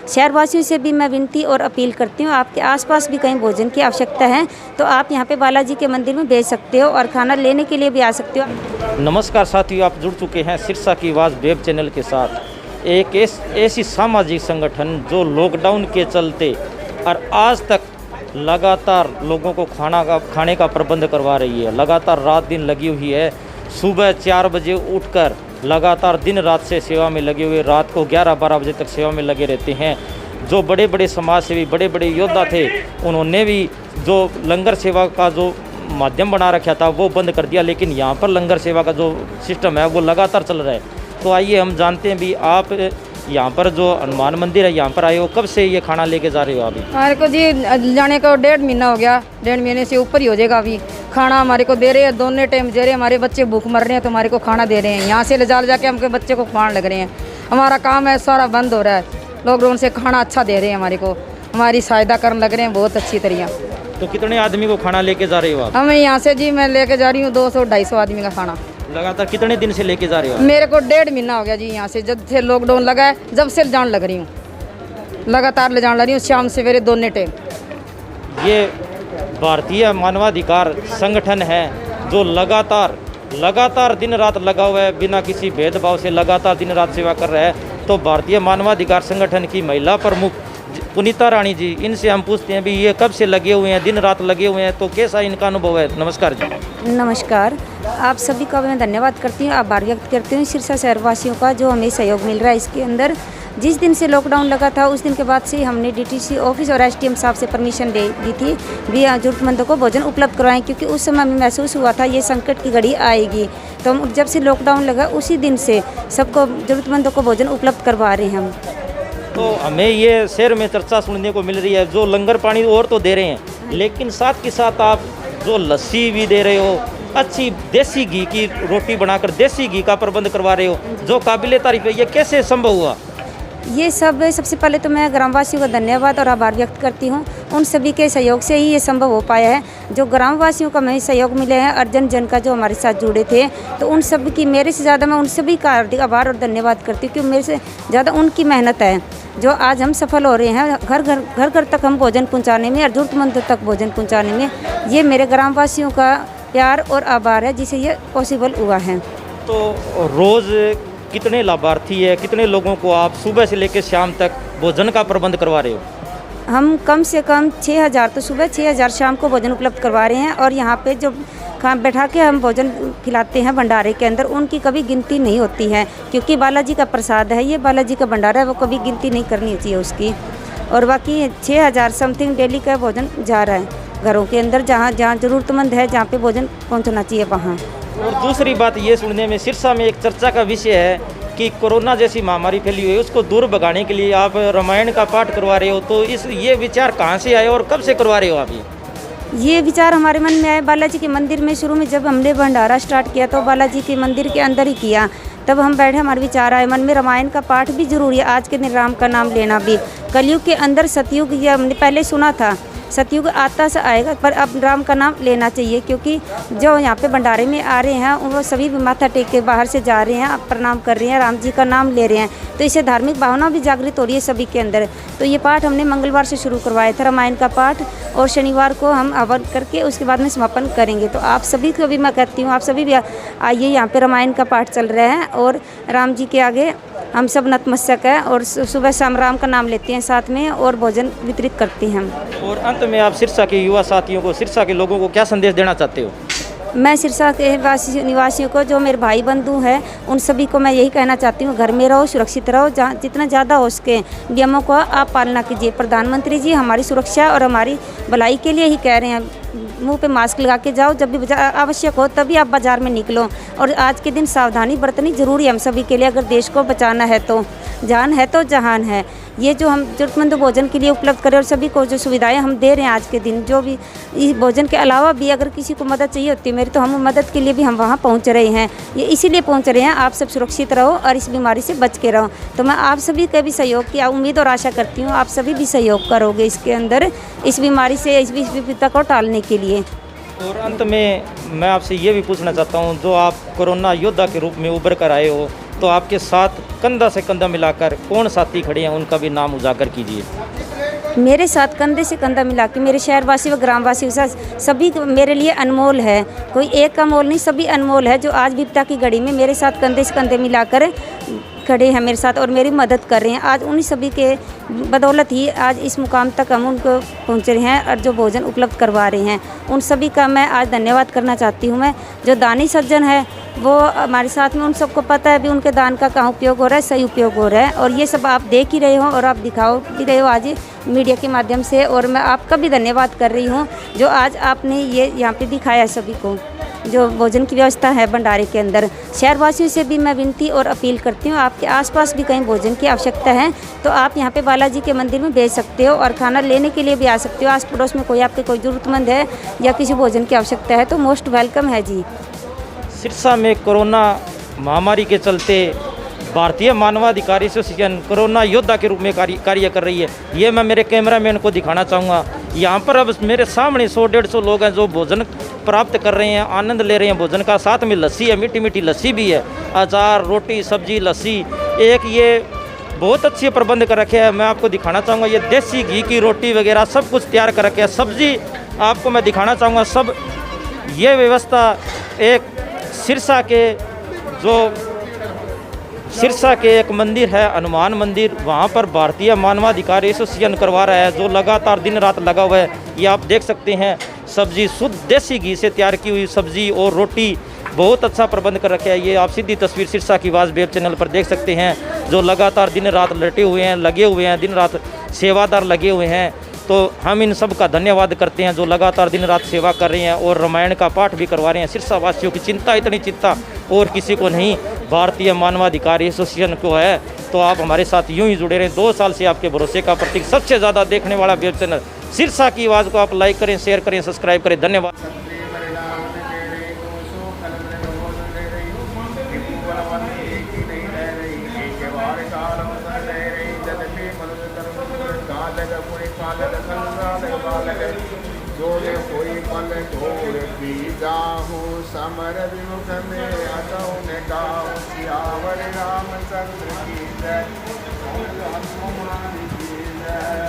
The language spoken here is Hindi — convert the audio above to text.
शहरवासियों से भी मैं विनती और अपील करती हूँ, आपके आसपास भी कहीं भोजन की आवश्यकता है तो आप यहाँ पे बालाजी के मंदिर में भेज सकते हो और खाना लेने के लिए भी आ सकते हो। नमस्कार साथियों, आप जुड़ चुके हैं सिरसा की आवाज़ वेब चैनल के साथ। एक ऐसी सामाजिक संगठन जो लॉकडाउन के चलते और आज तक लगातार लोगों को खाने का प्रबंध करवा रही है। लगातार रात दिन लगी हुई है। सुबह 4 बजे उठकर लगातार दिन रात से सेवा में लगे हुए, रात को 11-12 बजे तक सेवा में लगे रहते हैं। जो बड़े बड़े समाज सेवी, बड़े बड़े योद्धा थे, उन्होंने भी जो लंगर सेवा का जो माध्यम बना रखा था वो बंद कर दिया, लेकिन यहाँ पर लंगर सेवा का जो सिस्टम है वो लगातार चल रहा है। तो आइए हम जानते हैं भी आप यहाँ पर जो हनुमान मंदिर है यहाँ पर आए हो, कब से ये खाना लेके जा रहे हो अभी? हमारे को जी जाने को 1.5 महीना हो गया, 1.5 महीने से ऊपर ही हो जाएगा। अभी खाना हमारे को दे रहे हैं, दोनों टाइम दे रहे हैं। हमारे बच्चे भूख मर रहे हैं तो हमारे को खाना दे रहे हैं। यहाँ से ले जाके हमके बच्चे को खुआने लग रहे हैं। हमारा काम है सारा बंद हो रहा है। लॉकडाउन से खाना अच्छा दे रहे हैं हमारे को, हमारी सहायता करने लग रहे हैं बहुत अच्छी तरीके। तो कितने आदमी को खाना लेके जा रहे हो आप? हम यहाँ से जी मैं लेके जा रही हूँ 200-250 आदमी का खाना। लगातार कितने दिन से लेके जा रहे हो? मेरे को 1.5 महीना हो गया जी। यहाँ से जब से लॉकडाउन लगा है, जब से जान लग रही हूँ, लगातार ले जान लग रही हूँ, शाम सवेरे दोनों टाइम। ये भारतीय मानवाधिकार संगठन है जो लगातार दिन रात लगा हुआ है, बिना किसी भेदभाव से लगातार दिन रात सेवा कर रहा है। तो भारतीय मानवाधिकार संगठन की महिला प्रमुख पुनीता रानी जी, इनसे हम पूछते हैं भी ये कब से लगे हुए हैं, दिन रात लगे हुए हैं, तो कैसा इनका अनुभव है? नमस्कार जी। नमस्कार, आप सभी का मैं धन्यवाद करती हूँ, आभार व्यक्त करती हूँ सिरसा शहरवासियों का जो हमें सहयोग मिल रहा है। इसके अंदर जिस दिन से लॉकडाउन लगा था उस दिन के बाद से हमने डीटीसी ऑफिस और एसडीएम साहब से परमिशन दे दी थी भी जरूरतमंदों को भोजन उपलब्ध करवाएं, क्योंकि उस समय हमें महसूस हुआ था ये संकट की घड़ी आएगी। तो हम जब से लॉकडाउन लगा उसी दिन से सबको जरूरतमंदों को भोजन उपलब्ध करवा रहे हैं हम। तो हमें ये शहर में चर्चा सुनने को मिल रही है, जो लंगर पानी और तो दे रहे हैं, लेकिन साथ के साथ आप जो लस्सी भी दे रहे हो, अच्छी देसी घी की रोटी बनाकर देसी घी का प्रबंध करवा रहे हो, जो काबिले तारीफ है। ये कैसे संभव हुआ? ये सब सबसे पहले तो मैं ग्रामवासियों का धन्यवाद और आभार व्यक्त करती हूँ। उन सभी के सहयोग से ही ये संभव हो पाया है। जो ग्रामवासियों का हमें सहयोग मिले हैं और जन का जो हमारे साथ जुड़े थे, तो उन सब की मेरे से ज़्यादा मैं उन सभी का हार्दिक आभार और धन्यवाद करती हूँ, क्योंकि मेरे से ज़्यादा उनकी मेहनत है जो आज हम सफल हो रहे हैं घर घर तक हम भोजन पहुँचाने में और ज़रूरतमंदों तक भोजन पहुँचाने में। ये मेरे ग्रामवासियों का प्यार और आभार है जिसे ये पॉसिबल हुआ है। तो रोज़ कितने लाभार्थी है, कितने लोगों को आप सुबह से लेकर शाम तक भोजन का प्रबंध करवा रहे हो? हम कम से कम 6000 तो सुबह 6000 शाम को भोजन उपलब्ध करवा रहे हैं। और यहाँ पे जो बैठा के हम भोजन खिलाते हैं भंडारे के अंदर, उनकी कभी गिनती नहीं होती है, क्योंकि बालाजी का प्रसाद है, ये बालाजी का भंडारा है, वो कभी गिनती नहीं करनी चाहिए उसकी। और बाकी 6000 समथिंग डेली का भोजन जा रहा है घरों के अंदर, जहाँ ज़रूरतमंद है, जहाँ पे भोजन पहुँचना चाहिए वहाँ। और दूसरी बात ये सुनने में सिरसा में एक चर्चा का विषय है कि कोरोना जैसी महामारी फैली हुई है, उसको दूर भगाने के लिए आप रामायण का पाठ करवा रहे हो। तो ये विचार कहाँ से आए और कब से करवा रहे हो आप? ये विचार हमारे मन में आया बालाजी के मंदिर में। शुरू में जब हमने भंडारा स्टार्ट किया तो बालाजी के मंदिर के अंदर ही किया, तब हम बैठे, हमारे विचार आए मन में रामायण का पाठ भी जरूरी है, आज के दिन राम का नाम लेना भी। कलयुग के अंदर सतयुग, ये हमने पहले सुना था, सतयुग आता से आएगा, पर अब राम का नाम लेना चाहिए, क्योंकि जो यहाँ पे भंडारे में आ रहे हैं वो सभी भी माथा टेक के बाहर से जा रहे हैं, प्रणाम कर रहे हैं, राम जी का नाम ले रहे हैं। तो इससे धार्मिक भावना भी जागृत हो रही है सभी के अंदर। तो ये पाठ हमने मंगलवार से शुरू करवाया था, रामायण का पाठ, और शनिवार को हम हवन करके उसके बाद में समापन करेंगे। तो आप सभी को भी मैं कहती हूँ, आप सभी भी आइए, यहाँ पे रामायण का पाठ चल रहा है और राम जी के आगे हम सब नतमस्तक है और सुबह शाम राम का नाम लेते हैं साथ में और भोजन वितरित करते हैं हम। और अंत में आप सिरसा के युवा साथियों को, सिरसा के लोगों को क्या संदेश देना चाहते हो? मैं सिरसा के निवासियों को, जो मेरे भाई बंधु हैं, उन सभी को मैं यही कहना चाहती हूँ, घर में रहो, सुरक्षित रहो, जहाँ जितना ज़्यादा हो सके नियमों को आप पालना कीजिए। प्रधानमंत्री जी हमारी सुरक्षा और हमारी भलाई के लिए ही कह रहे हैं, मुंह पे मास्क लगा के जाओ, जब भी आवश्यक हो तभी आप बाज़ार में निकलो। और आज के दिन सावधानी बरतनी जरूरी है हम सभी के लिए, अगर देश को बचाना है तो। जान है तो जहान है। ये जो हम जरूरतमंद भोजन के लिए उपलब्ध करें और सभी को जो सुविधाएं हम दे रहे हैं आज के दिन, जो भी इस भोजन के अलावा भी अगर किसी को मदद चाहिए होती है मेरी, तो हम मदद के लिए भी हम वहाँ पहुँच रहे हैं। ये इसीलिए पहुँच रहे हैं, आप सब सुरक्षित रहो और इस बीमारी से बच के रहो। तो मैं आप सभी का भी सहयोग की उम्मीद और आशा करती हूँ, आप सभी भी सहयोग करोगे इसके अंदर, इस बीमारी से, इस विपदा को टालने के लिए। और अंत में मैं आपसे ये भी पूछना चाहता हूँ, जो आप कोरोना योद्धा के रूप में उभर कर आए हो, तो आपके साथ कंधा से कंधा मिलाकर कौन साथी खड़े हैं, उनका भी नाम उजागर कीजिए। मेरे साथ कंधे से कंधा मिला के मेरे शहरवासी व ग्रामवासी सभी मेरे लिए अनमोल है। कोई एक का मोल नहीं, सभी अनमोल है, जो आज विपदा की घड़ी में मेरे साथ कंधे से कंधे मिलाकर खड़े हैं मेरे साथ और मेरी मदद कर रहे हैं। आज उन्हीं सभी के बदौलत ही आज इस मुकाम तक हम उनको पहुंच रहे हैं और जो भोजन उपलब्ध करवा रहे हैं, उन सभी का मैं आज धन्यवाद करना चाहती हूं। मैं जो दानी सज्जन है वो हमारे साथ में, उन सबको पता है भी उनके दान का कहाँ उपयोग हो रहा है, सही उपयोग हो रहा है, और ये सब आप देख ही रहे हो और आप दिखाओ भी रहे हो आज मीडिया के माध्यम से। और मैं आपका भी धन्यवाद कर रही हूँ जो आज आपने ये यहाँ पे दिखाया सभी को जो भोजन की व्यवस्था है भंडारे के अंदर। शहरवासियों से भी मैं विनती और अपील करती हूँ, आपके आसपास भी कहीं भोजन की आवश्यकता है तो आप यहाँ पे बालाजी के मंदिर में भेज सकते हो और खाना लेने के लिए भी आ सकते हो। आस पड़ोस में कोई आपके कोई ज़रूरतमंद है या किसी भोजन की आवश्यकता है तो मोस्ट वेलकम है जी। सिरसा में कोरोना महामारी के चलते भारतीय मानवाधिकार एसोसिएशन कोरोना योद्धा के रूप में कार्य कर रही है। ये मैं मेरे कैमरामैन को दिखाना चाहूँगा। यहाँ पर अब मेरे सामने 100-150 लोग हैं जो भोजन प्राप्त कर रहे हैं, आनंद ले रहे हैं भोजन का। साथ में लस्सी है, मीठी मीठी लस्सी भी है, अचार, रोटी, सब्जी, लस्सी, एक ये बहुत अच्छे प्रबंध कर रखे हैं। मैं आपको दिखाना चाहूँगा, ये देसी घी की रोटी वगैरह सब कुछ तैयार कर रखे हैं। सब्जी आपको मैं दिखाना चाहूँगा सब। ये व्यवस्था एक सिरसा के एक मंदिर है हनुमान मंदिर, वहाँ पर भारतीय मानवाधिकार एसोसिएशन करवा रहा है जो लगातार दिन रात लगा हुआ है। ये आप देख सकते हैं, सब्जी शुद्ध देसी घी से तैयार की हुई सब्जी और रोटी, बहुत अच्छा प्रबंध कर रखा है। ये आप सीधी तस्वीर सिरसा की आवाज़ वेब चैनल पर देख सकते हैं जो लगातार दिन रात लगे हुए हैं, दिन रात सेवादार लगे हुए हैं। तो हम इन सब का धन्यवाद करते हैं जो लगातार दिन रात सेवा कर रहे हैं और रामायण का पाठ भी करवा रहे हैं। सिरसा वासियों की चिंता, इतनी चिंता और किसी को नहीं, भारतीय मानवाधिकार एसोसिएशन को है। तो आप हमारे साथ यूं ही जुड़े रहें। 2 साल से आपके भरोसे का प्रतीक, सबसे ज़्यादा देखने वाला वेब चैनल सिरसा की आवाज़ को आप लाइक करें, शेयर करें, सब्सक्राइब करें। धन्यवाद। जोड़े कोई पल ढोर पी जाहूँ समर विमुख में अतौ ने गाऊँ सियावर रामचंद्र की जय, हनुमान की जय।